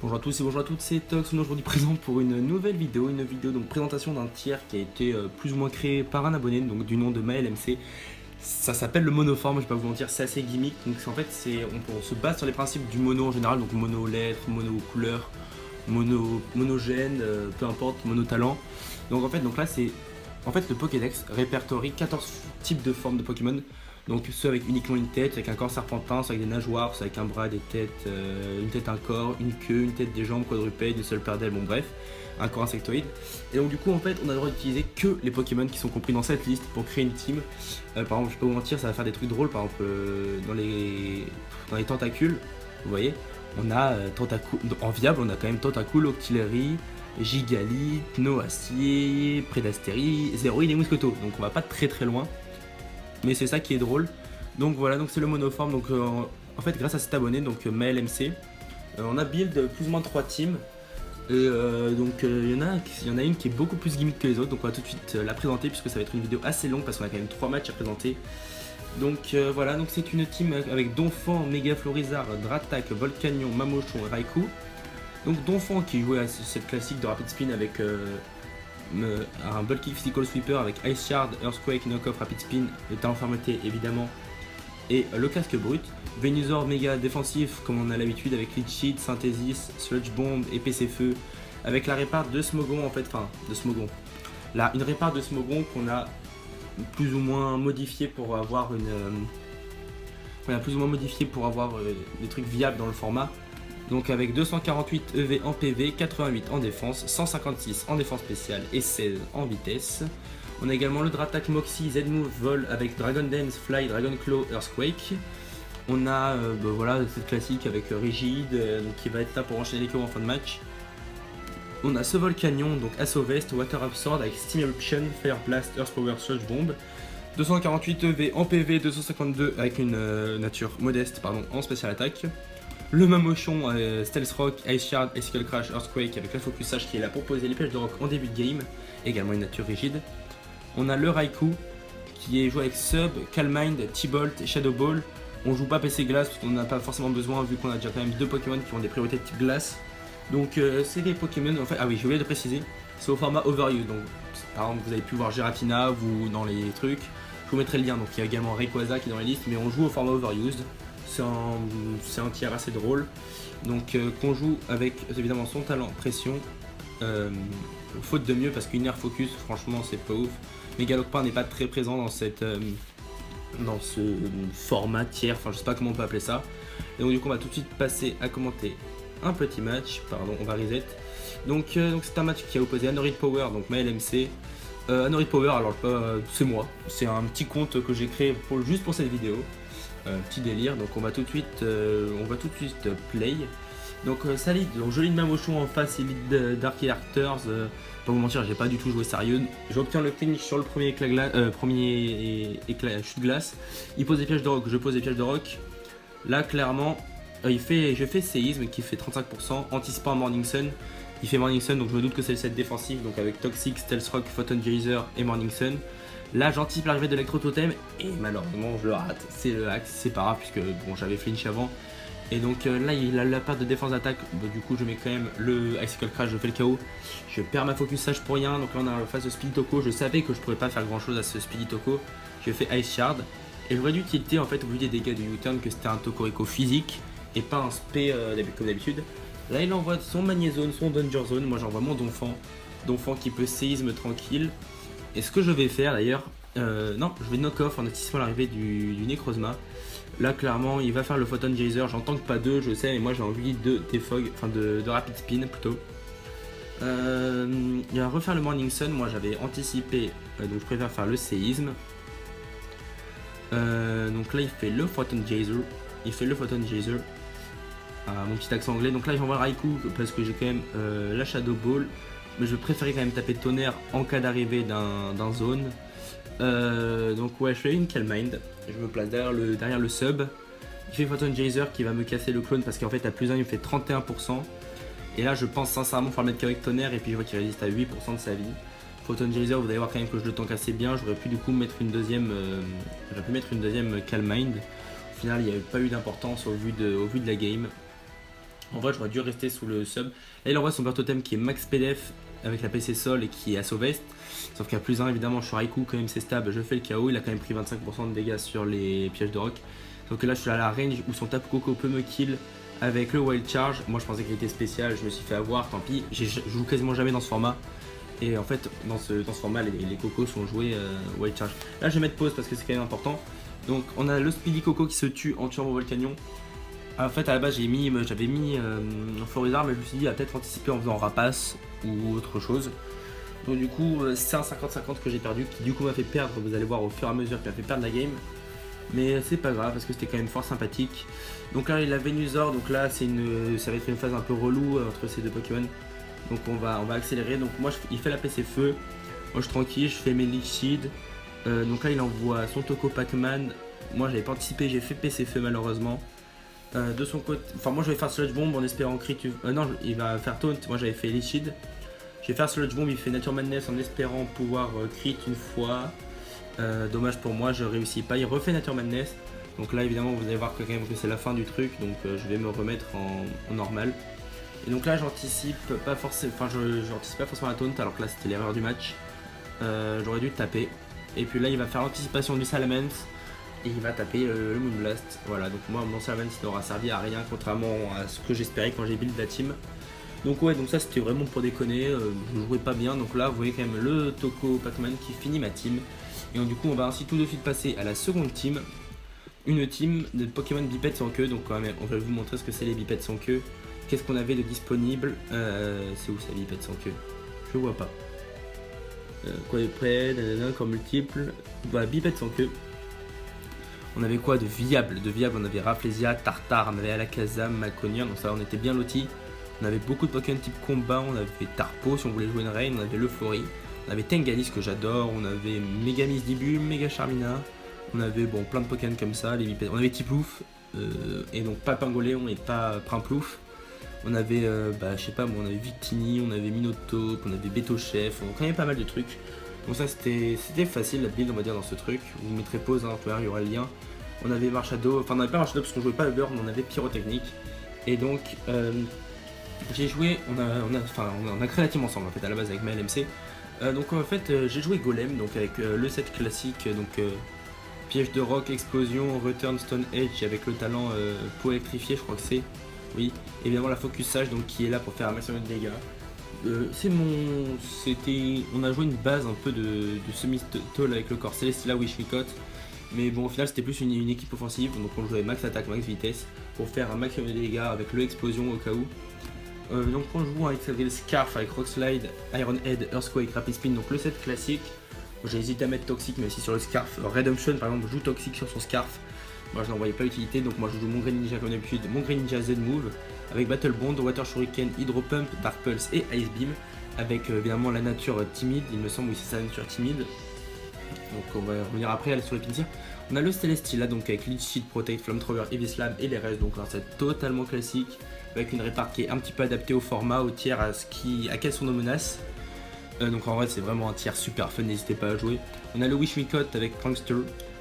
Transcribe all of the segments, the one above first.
Bonjour à tous et bonjour à toutes, c'est Tox, on est aujourd'hui présent pour une nouvelle vidéo, donc présentation d'un tiers qui a été plus ou moins créé par un abonné, donc du nom de MaelMC. Ça s'appelle le monoforme, je vais pas vous mentir, c'est assez gimmick, donc en fait on se base sur les principes du mono en général, donc mono lettres, mono couleur, monogène, peu importe, mono talent. Donc là c'est le Pokédex répertorie 14 types de formes de Pokémon. Donc ceux avec uniquement une tête, avec un corps serpentin, ceux avec des nageoires, ceux avec un bras, des têtes, une tête, un corps, une queue, une tête, des jambes, quadrupèdes, une seule paire d'ailes, bon bref, un corps insectoïde. Et donc du coup en fait on a le droit d'utiliser que les Pokémon qui sont compris dans cette liste pour créer une team. Par exemple je peux vous mentir, ça va faire des trucs drôles, par exemple dans les tentacules, vous voyez, on a en viable on a quand même Tentacool, Octillery, Gigalith, Noacier, Prédastérie, Zéroïde et Mousqueto. Donc on va pas très loin. Mais c'est ça qui est drôle. Donc voilà, donc c'est le monoforme. Donc en fait grâce à cet abonné, donc MaelMC, on a build plus ou moins 3 teams. Et il y en a une qui est beaucoup plus gimmick que les autres. Donc on va tout de suite la présenter puisque ça va être une vidéo assez longue parce qu'on a quand même 3 matchs à présenter. Donc voilà, donc c'est une team avec Donphan, Mega Florizard, Dratak, Volcanion, Mamochon et Raikou. Donc Donphan qui jouait à cette classique de Rapid Spin avec un Bulky Physical Sweeper avec Ice Shard, Earthquake, Knockoff, Rapid Spin, le talent fermeté évidemment, et le casque brut. Venusaur méga défensif comme on a l'habitude avec Leech Sheet, Synthesis, Sludge Bomb et PC Feu, avec la répare de Smogon en fait, là une répare de Smogon qu'on a plus ou moins modifié pour avoir des trucs viables dans le format. Donc avec 248 EV en PV, 88 en défense, 156 en défense spéciale et 16 en vitesse. On a également le Dratak Moxie Z-Move Vol avec Dragon Dance, Fly, Dragon Claw, Earthquake. On a voilà, cette classique avec Rigide qui va être là pour enchaîner les KO en fin de match. On a ce Volcanion, donc Assaut Vest, Water Absorb avec Steam Eruption, Fire Blast, Earth Power, Sludge Bomb. 248 EV en PV, 252 avec une nature modeste en spécial attaque. Le Mamochon, Stealth Rock, Ice Shard, Icicle Crash, Earthquake avec la Focus Sash qui est là pour poser les pièges de rock en début de game, également une nature rigide. On a le Raikou qui est joué avec Sub, Calm Mind, T-Bolt et Shadow Ball. On joue pas PC Glace parce qu'on n'a pas forcément besoin vu qu'on a déjà quand même 2 Pokémon qui ont des priorités de type glace. Donc c'est des Pokémon, en fait, ah oui j'ai oublié de préciser, c'est au format Overuse. Donc par exemple vous avez pu voir Giratina ou dans les trucs, je vous mettrai le lien, donc il y a également Rayquaza qui est dans les listes, mais on joue au format Overused. C'est un tiers assez drôle. Donc qu'on joue avec évidemment son talent pression, faute de mieux parce qu'une air focus franchement c'est pas ouf. Megalocpin n'est pas très présent dans ce format tiers, enfin je sais pas comment on peut appeler ça. Et donc du coup on va tout de suite passer à commenter un petit match, pardon on va reset. Donc c'est un match qui a opposé Anorid Power, donc MaelMC. Anorid Power, alors c'est moi, c'est un petit compte que j'ai créé juste pour cette vidéo. Petit délire, donc on va tout de suite play. Donc Salid, donc joli de Mamochon en face, Elite Dark Eaters. Pas vous mentir, j'ai pas du tout joué sérieux. J'obtiens le clinch sur le premier éclat chute glace. Il pose des pièges de rock, je pose des pièges de rock. Là clairement, je fais séisme qui fait 35%, anticipant Morning Sun. Il fait Morning Sun, donc je me doute que c'est le set défensif, donc avec Toxic, Stealth Rock, Photon Geyser et Morning Sun. Là j'anticipe l'arrivée de l'Electro Totem et malheureusement je le rate, c'est le hack, c'est pas grave puisque bon j'avais flinch avant. Et donc là il a la part de défense d'attaque, du coup je mets quand même le Icicle Crash, je fais le KO. Je perds ma Focus Sage pour rien, donc là on a la phase de Spiritoco, je savais que je pourrais pas faire grand chose à ce Spiritoco. J'ai fait Ice Shard et j'aurais dû tilter en fait au vu des dégâts du U-turn que c'était un Tokorico physique et pas un spé comme d'habitude. Là il envoie son Magnézone, son Danger Zone, moi j'envoie mon Donphan qui peut séisme tranquille. Et ce que je vais faire d'ailleurs, non, je vais knock off en anticipant l'arrivée du Necrozma. Là clairement il va faire le Photon Geyser, j'en tank pas 2 je sais, mais moi j'ai envie de Rapid Spin plutôt. Il va refaire le Morning Sun, moi j'avais anticipé, donc je préfère faire le séisme. Donc là il fait le Photon Geyser, mon petit accent anglais. Donc là j'envoie le Raikou parce que j'ai quand même la Shadow Ball. Mais je préférais quand même taper tonnerre en cas d'arrivée d'un zone. Donc ouais, je fais une Calm Mind. Je me place derrière le sub. Je fais Photon Geyser qui va me casser le clone parce qu'en fait à plus 1 il me fait 31%. Et là je pense sincèrement faire le mettre qu'avec tonnerre et puis je vois qu'il résiste à 8% de sa vie. Photon Geyser, vous allez voir quand même que je le tank assez bien. J'aurais pu du coup mettre une deuxième Calm Mind. Au final il n'y avait pas eu d'importance au vu de la game. En vrai, j'aurais dû rester sous le sub. Là, il envoie son Bird Totem qui est Max PDF avec la PC Sol et qui est Assaut Vest. Sauf qu'à plus 1, évidemment, je suis Raikou, quand même, c'est stable. Je fais le KO. Il a quand même pris 25% de dégâts sur les pièges de rock. Donc là, je suis à la range où son Tapu Koko peut me kill avec le Wild Charge. Moi, je pensais qu'il était spécial. Je me suis fait avoir. Tant pis. Je joue quasiment jamais dans ce format. Et en fait, dans ce format, les cocos sont joués Wild Charge. Là, je vais mettre pause parce que c'est quand même important. Donc, on a le Speedy Coco qui se tue en tuant mon Volcanion. En fait, à la base, j'avais mis Florizard, mais je me suis dit, à peut-être anticiper en faisant Rapace ou autre chose. Donc, du coup, c'est un 50-50 que j'ai perdu, qui du coup m'a fait perdre, vous allez voir au fur et à mesure, qui m'a fait perdre la game. Mais c'est pas grave, parce que c'était quand même fort sympathique. Donc là, il a Venusaur, donc là, ça va être une phase un peu relou entre ces deux Pokémon. Donc, on va accélérer. Donc, moi, il fait la PC Feu. Moi, je suis tranquille, je fais mes Lichid. Donc là, il envoie son Toko Pac-Man. Moi, j'avais pas anticipé, j'ai fait PC Feu malheureusement. De son côté, enfin moi je vais faire Sludge Bomb en espérant crit. Non, il va faire Taunt. Moi j'avais fait Lichid. Je vais faire Sludge Bomb, il fait Nature Madness en espérant pouvoir crit une fois. Dommage pour moi, je réussis pas. Il refait Nature Madness. Donc là évidemment vous allez voir que, quand même, que c'est la fin du truc. Donc je vais me remettre en normal. Et donc là j'anticipe pas forcément. Enfin j'anticipe pas forcément la Taunt alors que là c'était l'erreur du match. J'aurais dû taper. Et puis là il va faire l'anticipation du Salamence. Et il va taper le Moonblast. Voilà, donc moi mon Salamence n'aura servi à rien contrairement à ce que j'espérais quand j'ai build la team. Donc ouais, donc ça c'était vraiment pour déconner, je jouais pas bien. Donc là vous voyez quand même le Toko Pac-Man qui finit ma team. Et donc, du coup on va ainsi tout de suite passer à la seconde team. Une team de Pokémon bipèdes sans queue. Donc quand même on va vous montrer ce que c'est les bipèdes sans queue. Qu'est-ce qu'on avait de disponible, c'est où ça bipèdes sans queue? Je vois pas. Quoi de près, comme multiple. Voilà, bipèdes sans queue. On avait quoi de viable? On avait Rafflesia, Tartare, on avait Alakazam, Malconia, donc ça on était bien lotis. On avait beaucoup de Pokémon type combat, on avait Tarpo si on voulait jouer une Rain, on avait Leflori, on avait Tengalis que j'adore, on avait Megamis Dibule, Mega Charmina, on avait bon plein de Pokémon comme ça, les bipèdes. On avait Tiplouf, et donc pas Pingoléon et pas Primplouf. On avait, je sais pas, on avait Victini, on avait Minotaur, on avait Betochef, on avait pas mal de trucs. Donc ça c'était facile la build on va dire dans ce truc. Vous mettrez pause, hein, il y aura le lien. On avait Marshado, enfin on n'avait pas Marshado parce qu'on jouait pas le Burn, on avait Pyrotechnique. Et donc j'ai joué, on a créé la team ensemble en fait à la base avec ma LMC. Donc en fait j'ai joué Golem donc avec le set classique, donc piège de rock, explosion, return, stone edge avec le talent peau électrifié je crois que c'est. Oui, évidemment la focus sage donc qui est là pour faire un maximum de dégâts. On a joué une base un peu de semi-stall avec le corps Celesteela Wishmicot. Mais bon au final c'était plus une équipe offensive. Donc on jouait max attaque, max vitesse pour faire un maximum de dégâts avec le explosion au cas où. Donc on joue avec le Scarf, avec Rock Slide, Iron Head, Earthquake, Rapid Spin, donc le set classique. J'ai hésité à mettre Toxic mais aussi sur le Scarf. Redemption par exemple joue Toxic sur son Scarf. Moi je n'en voyais pas l'utilité donc moi je joue mon Greninja comme d'habitude, mon Greninja Z Move avec Battle Bond, Water Shuriken, Hydro Pump, Dark Pulse et Ice Beam avec évidemment la nature timide, il me semble, oui c'est sa nature timide. Donc on va revenir après sur les Pinsir. On a le Celesteela donc avec Leech Seed, Protect, Flamethrower, Heavy Slam et les restes, donc là c'est totalement classique avec une répart qui est un petit peu adaptée au format, au tiers, à quelles sont nos menaces. Donc en vrai c'est vraiment un tiers super fun, n'hésitez pas à jouer. On a le Wishmicot avec Prankster,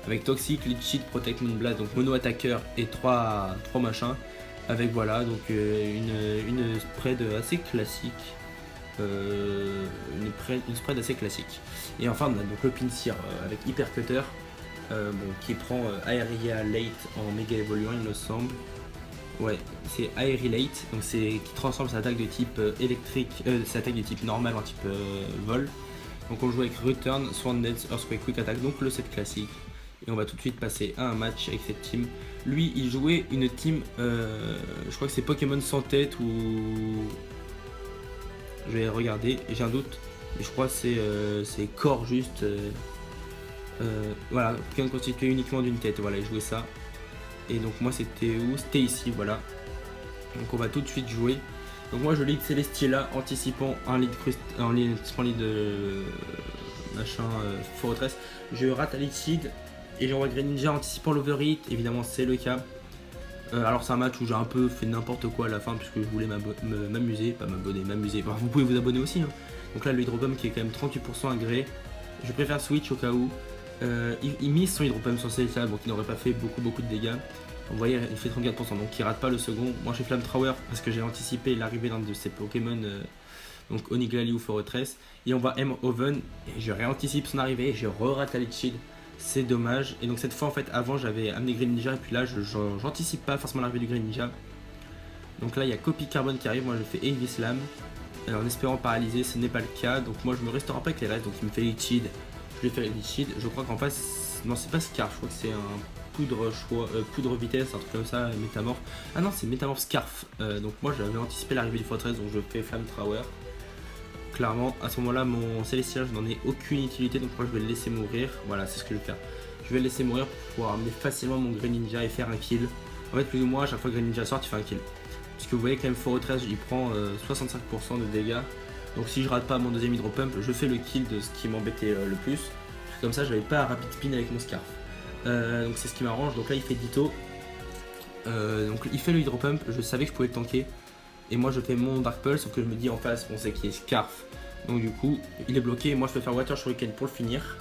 avec Toxic, Leech Seed, Protect, Moonblast, donc mono attaqueur et 3 machins. Avec voilà donc une spread assez classique. Une spread assez classique. Et enfin on a donc le Pinsir avec Hyper Cutter qui prend Aeria Late en méga évoluant il me semble. Ouais, c'est Aerie Late, donc c'est qui transforme sa attaque de type électrique, sa attaque de type normal en type vol. Donc on joue avec Return, Swan Dance, Earthquake, Quick Attack, donc le set classique. Et on va tout de suite passer à un match avec cette team. Lui il jouait une team, je crois que c'est Pokémon sans tête ou... Je vais regarder, j'ai un doute. Mais je crois que c'est corps juste. Voilà, Pokémon constitué uniquement d'une tête, voilà il jouait ça. Et donc moi c'était où? C'était ici, voilà. Donc on va tout de suite jouer. Donc moi je lead Celesteela anticipant un lead machin Fortress. Je rate à Lead et j'envoie Greninja anticipant l'Overhit, évidemment c'est le cas. Alors c'est un match où j'ai un peu fait n'importe quoi à la fin puisque je voulais m'amuser, pas m'abonner, m'amuser. Enfin, vous pouvez vous abonner aussi. Hein. Donc là le Hydropump qui est quand même 38% agré. Je préfère switch au cas où. Il mise son Hydropump sur Celesteela donc il n'aurait pas fait beaucoup de dégâts. Vous voyez, il fait 34%, donc il rate pas le second. Moi j'ai Flamethrower parce que j'ai anticipé l'arrivée d'un de ces Pokémon, donc Oniglali ou Fortress. Il envoie M-Oven, et je réanticipe son arrivée et je re-rate la Leech Seed. C'est dommage. Et donc cette fois en fait, avant j'avais amené Greninja et puis là j'anticipe pas forcément l'arrivée du Greninja. Donc là il y a Copy Carbone qui arrive, moi je fais Heavy Slam. En espérant paralyser, ce n'est pas le cas. Donc moi je me resterai pas avec les restes, donc il me fait Leech Seed. Je vais faire Leech Seed. Je crois qu'en face, non c'est pas Scarf, je crois que c'est un poudre vitesse, un truc comme ça, métamorphe. Ah non, c'est métamorphe Scarf. Donc moi j'avais anticipé l'arrivée du Fortress, donc je fais Flamethrower. Clairement, à ce moment-là, mon Célestial, je n'en ai aucune utilité, donc moi je vais le laisser mourir. Voilà, c'est ce que je vais faire. Je vais le laisser mourir pour pouvoir amener facilement mon Greninja et faire un kill. En fait, plus ou moins, à chaque fois que Greninja sort, il fait un kill. Puisque vous voyez quand même Fortress, il prend 65% de dégâts. Donc si je rate pas mon deuxième Hydro Pump, je fais le kill de ce qui m'embêtait le plus. Comme ça, je n'avais pas un rapid spin avec mon Scarf. Donc c'est ce qui m'arrange. Donc là, il fait Ditto. Donc il fait le Hydro Pump. Je savais que je pouvais le tanker. Et moi, je fais mon Dark Pulse. Sauf que je me dis en face, on sait qu'il est Scarf. Donc du coup, il est bloqué. Moi, je peux faire Water Shuriken pour le finir.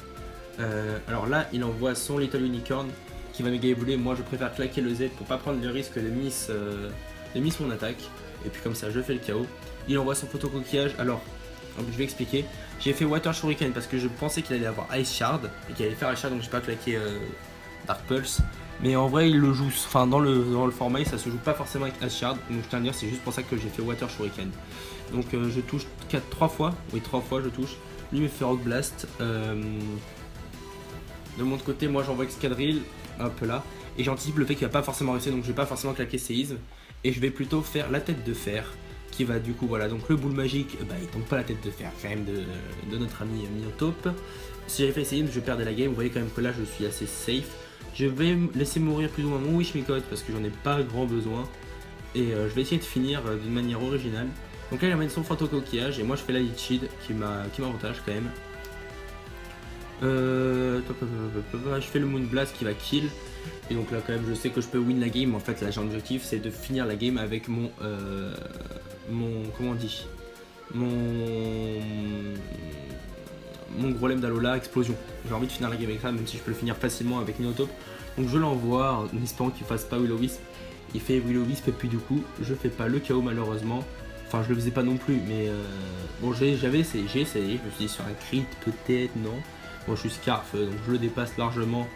Alors là, il envoie son Little Unicorn qui va méga évoluer. Moi, je préfère claquer le Z pour pas prendre le risque de miss mon attaque. Et puis comme ça, je fais le KO. Il envoie son photocoquillage. Alors, je vais expliquer. J'ai fait Water Shuriken parce que je pensais qu'il allait avoir Ice Shard et qu'il allait faire Ice Shard, donc j'ai pas claqué Dark Pulse. Mais en vrai, il le joue. Enfin, dans le format, ça se joue pas forcément avec Ice Shard. Donc je tiens à dire, c'est juste pour ça que j'ai fait Water Shuriken. Donc je touche 3 fois. Oui, 3 fois je touche. Lui me fait Rock Blast. De mon côté, moi j'envoie Excadrill. Hop là. Et j'anticipe le fait qu'il va pas forcément rester. Donc je vais pas forcément claquer séisme. Et je vais plutôt faire la tête de fer. Qui va du coup, voilà, donc le boule magique, bah, il tombe pas la tête de fer quand même de notre ami Minotaur. Si j'avais fait séisme, je perdais la game. Vous voyez quand même que là je suis assez safe. Je vais laisser mourir plus ou moins mon Wish Me Code parce que j'en ai pas grand besoin. Et je vais essayer de finir d'une manière originale. Donc là il amène son photocoquillage et moi je fais la Leech Seed qui m'avantage quand même. Je fais le Moon Blast qui va kill. Et donc là quand même je sais que je peux win la game. En fait là j'ai un objectif, c'est de finir la game avec mon comment on dit, mon Grolem d'Alola explosion. J'ai envie de finir la game avec ça, même si je peux le finir facilement avec Minotaur. Donc je l'envoie en espérant qu'il fasse pas Will-O-Wisp. Il fait Will-O-Wisp et puis du coup je fais pas le KO malheureusement. Enfin je le faisais pas non plus, mais bon j'avais essayé, je me suis dit sur un crit peut-être, non. Bon je suis Scarf donc je le dépasse largement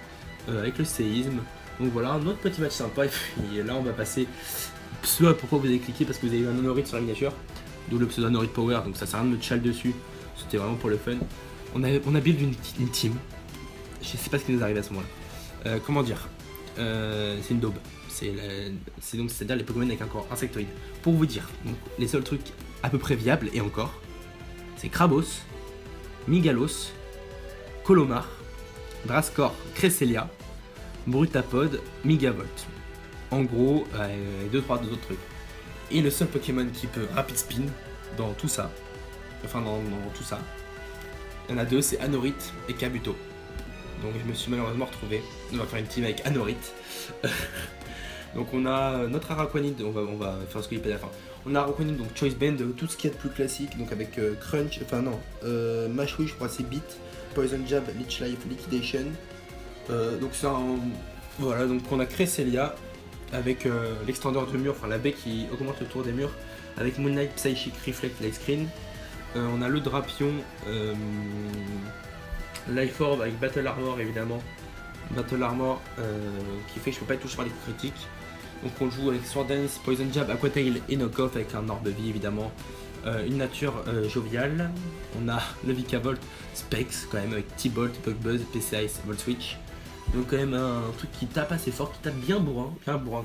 avec le séisme. Donc voilà, un autre petit match sympa et puis là on va passer ce à pourquoi vous avez cliqué, parce que vous avez eu un Anorith sur la miniature, d'où le pseudo Anorith Power, donc ça sert à rien de me chal dessus, c'était vraiment pour le fun. On a build une team, je sais pas ce qui nous arrive à ce moment-là. Comment dire, c'est une daube, c'est-à-dire les Pokémon avec un corps insectoïde. Pour vous dire, donc, les seuls trucs à peu près viables, et encore, c'est Krabos, Migalos, Colomar, Drascore, Cresselia, Brutapod, Megavolt. En gros, 2-3 autres trucs. Et le seul Pokémon qui peut Rapid Spin dans tout ça, enfin dans tout ça, il y en a 2, c'est Anorith et Kabuto. Donc je me suis malheureusement retrouvé. On va faire une team avec Anorith. Donc on a notre Araquanid, on va faire ce qu'il y a à la fin. On a Araquanid, donc Choice Band, tout ce qu'il y a de plus classique, donc avec Crunch, enfin non, Mashwee je crois c'est Beat, Poison Jab, Leech Life, Liquidation. Donc c'est un... Voilà, donc on a Cresselia avec l'extendeur de mur, enfin la baie qui augmente le tour des murs, avec Moonlight, Psychic, Reflect, Light Screen. On a le Drapion, Life Orb avec Battle Armor évidemment. Battle Armor qui fait que je peux pas être touché par les coups critiques. Donc on joue avec Sword Dance, Poison Jab, Aqua Tail et Knock Off avec un Orbe Vie évidemment. Une nature joviale. On a le Vikavolt, Specs quand même avec T-Bolt, Bug Buzz, PC Ice, Volt Switch. Donc quand même un truc qui tape assez fort, qui tape bien bourrin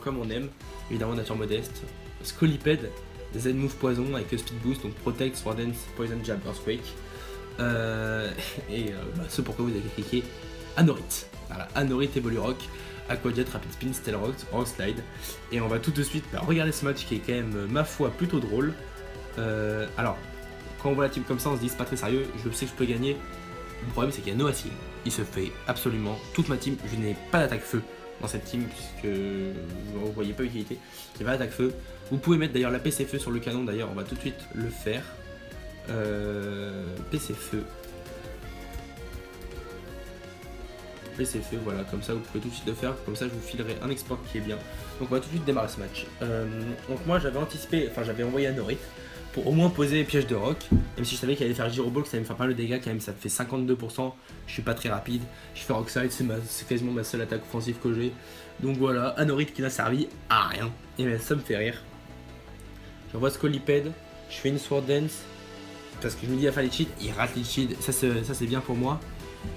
comme on aime. Évidemment nature modeste. Scoliped, Z-Move Poison avec le Speed Boost, donc Protect, Sword Dance, Poison Jab, Earthquake. Ce pourquoi vous avez cliqué Anorith. Voilà, Anorith Evolu Rock, Aqua Jet, Rapid Spin, Steel Rock, Rock Slide. Et on va tout de suite regarder ce match qui est quand même, ma foi, plutôt drôle. Alors, quand on voit la team comme ça, on se dit c'est pas très sérieux, je sais que je peux gagner. Le problème c'est qu'il y a Noah Seal. Il se fait absolument toute ma team. Je n'ai pas d'attaque feu dans cette team puisque vous voyez pas l'utilité. Il n'y a pas d'attaque feu. Vous pouvez mettre d'ailleurs la PC feu sur le canon, d'ailleurs on va tout de suite le faire. PC feu. et c'est fait, voilà, comme ça vous pouvez tout de suite le faire, comme ça je vous filerai un export qui est bien. Donc on va tout de suite démarrer ce match. Donc moi j'avais anticipé, enfin j'avais envoyé Anorith pour au moins poser les pièges de rock, même si je savais qu'il allait faire Gyroball, que ça allait me faire pas le dégât quand même, ça fait 52%, je suis pas très rapide, je fais Rockside, c'est quasiment ma seule attaque offensive que j'ai. Donc voilà, Anorith qui n'a servi à rien, et bien ça me fait rire. J'envoie Scolipede, je fais une Sword Dance, parce que je me dis à faire les cheats, il rate les cheats, ça c'est bien pour moi.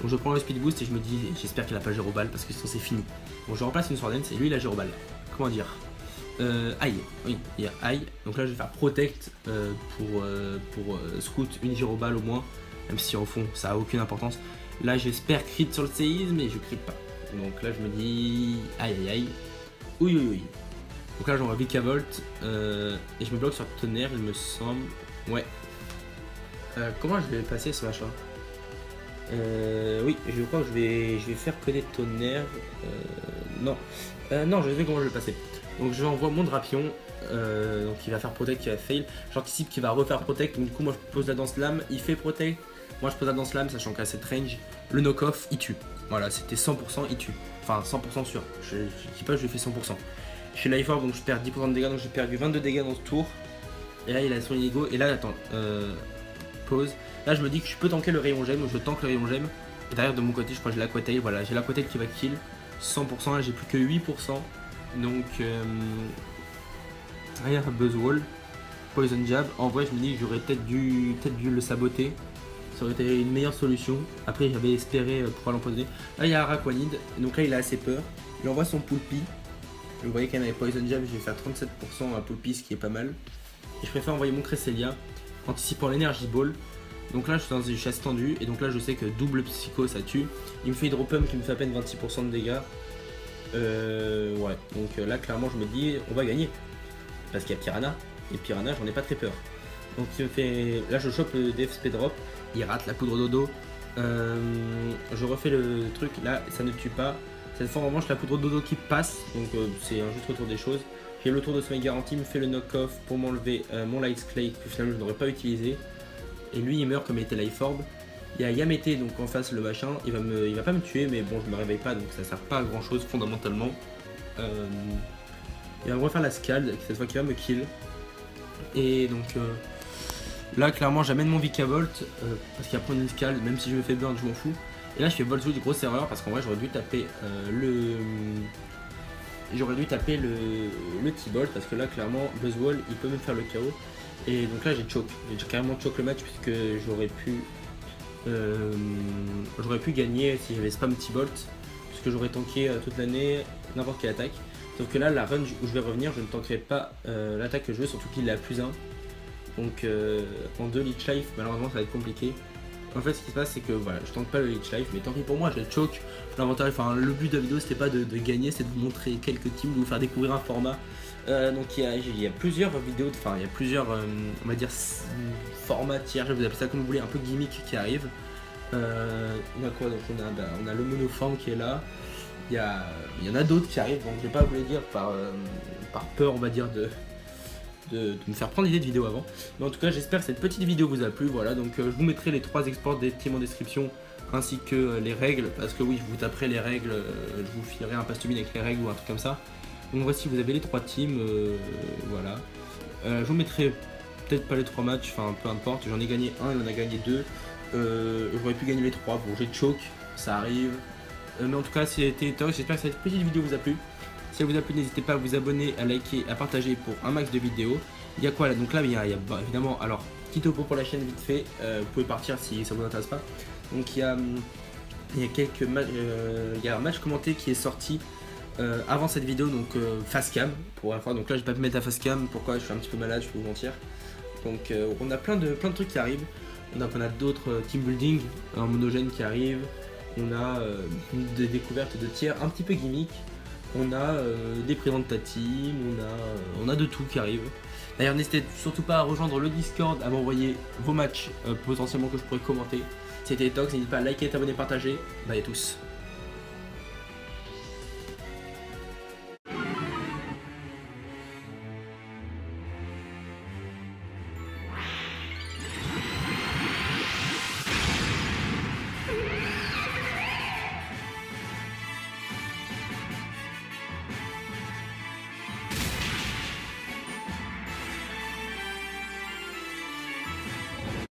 Donc je prends le speed boost et je me dis, j'espère qu'il a pas Gyroball parce que sinon c'est fini. Bon, je remplace une Sword Dance et lui il a Gyroball. Comment dire, aïe, oui, il y a aïe. Donc là je vais faire protect pour scout une Gyroball au moins, même si en fond ça a aucune importance. Là j'espère crit sur le séisme mais je crit pas. Donc là je me dis, aïe aïe aïe, oui oui oui. Donc là j'envoie Vikavolt et je me bloque sur tonnerre il me semble, ouais. Comment je vais passer ce machin? Oui, je crois que je vais faire connaître tonnerre. Non, non, je sais comment je vais passer. Donc je envoie mon Drapion, donc il va faire protect, il va fail. J'anticipe qu'il va refaire protect, donc du coup moi je pose la danse lame, il fait protect. Moi je pose la danse lame, sachant qu'à cette range, le knock-off il tue. Voilà, c'était 100% il tue. Enfin 100% sûr, je dis pas je lui fais 100%. Je suis life orb donc je perds 10% de dégâts, donc j'ai perdu 22 dégâts dans ce tour. Et là il a son ego, et là attends, pause. Là je me dis que je peux tanker le rayon gemme, je tank le rayon gemme. Et derrière de mon côté je crois que j'ai l'Aquatail, voilà, j'ai l'Aquatail qui va kill 100%, là j'ai plus que 8%. Donc derrière Buzzwole, Poison Jab, en vrai je me dis que j'aurais peut-être dû le saboter. Ça aurait été une meilleure solution. Après j'avais espéré pouvoir l'empoisonner. Là il y a Araquanid, donc là il a assez peur. Il envoie son Poulpi. Vous voyez quand même avec Poison Jab je vais faire 37% à Poulpi, ce qui est pas mal. Et je préfère envoyer mon Cresselia, anticipant l'Energy Ball. Donc là je suis dans une chasse tendue et donc là je sais que double psycho ça tue. Il me fait Hydro Pump qui me fait à peine 26% de dégâts. Ouais, donc là clairement je me dis on va gagner. Parce qu'il y a Piranha, et Piranha j'en ai pas très peur. Donc il me fait. Là je chope le DF Drop, il rate la poudre dodo. Je refais le truc, là ça ne tue pas. Cette fois en revanche la poudre dodo qui passe, donc c'est un juste retour des choses. J'ai le tour de sommeil garanti, il me fait le knock-off pour m'enlever mon Light Clay que finalement je n'aurais pas utilisé. Et lui il meurt comme il était Life Orb. Il y a Yamete donc en face le machin, il va pas me tuer mais bon je me réveille pas donc ça sert pas à grand chose fondamentalement. Il va me refaire la Scald cette fois qui va me kill. Et donc là clairement j'amène mon Vikavolt parce qu'il va prendre une Scald, même si je me fais burn je m'en fous. Et là je fais Volt Switch, grosse erreur parce qu'en vrai j'aurais dû taper le T-Bolt parce que là clairement Buzzwole il peut me faire le KO. Et donc là j'ai carrément choke le match puisque j'aurais pu gagner si j'avais spam T-Bolt puisque j'aurais tanké toute l'année n'importe quelle attaque. Sauf que là la run où je vais revenir je ne tankerai pas l'attaque que je veux, surtout qu'il est à +1. Donc en 2 Leech Life malheureusement ça va être compliqué. En fait ce qui se passe c'est que voilà je tank pas le Leech Life mais tant pis pour moi je le choke. L'avantage, enfin le but de la vidéo c'était pas de gagner, c'est de vous montrer quelques teams, de vous faire découvrir un format. Donc il y a plusieurs vidéos, enfin il y a plusieurs on va dire formats tiers, je vais vous appeler ça comme vous voulez, un peu gimmick qui arrive. On a quoi donc on a le monoforme qui est là. Il y en a d'autres qui arrivent, donc je vais pas vous les dire par peur on va dire de me faire prendre l'idée de vidéo avant. Mais en tout cas j'espère que cette petite vidéo vous a plu, voilà, donc je vous mettrai les 3 exports des teams en description ainsi que les règles, parce que oui je vous taperai les règles, je vous filerai un passe to win avec les règles ou un truc comme ça. Donc voici vous avez les 3 teams, voilà. Je vous mettrai peut-être pas les 3 matchs, enfin peu importe, j'en ai gagné un, il en a gagné 2. J'aurais pu gagner les 3, bon j'ai choke, ça arrive. Mais en tout cas c'était top, j'espère que cette petite vidéo vous a plu. Si elle vous a plu n'hésitez pas à vous abonner, à liker, à partager pour un max de vidéos. Il y a quoi là? Donc là il y a évidemment, alors petit topo pour la chaîne vite fait, vous pouvez partir si ça vous intéresse pas. Donc il y a un match commenté qui est sorti avant cette vidéo, donc face cam pour la fois. Donc là je vais pas me mettre à face cam, pourquoi? Je suis un petit peu malade, je peux vous mentir. Donc on a plein de trucs qui arrivent. On a d'autres team building en monogène qui arrivent. On a des découvertes de tiers un petit peu gimmick. On a des présents de ta team, on a de tout qui arrive. D'ailleurs n'hésitez surtout pas à rejoindre le Discord, à m'envoyer vos matchs potentiellement que je pourrais commenter. C'était Tox, n'hésitez pas à liker, t'abonner, partager. Bye à tous.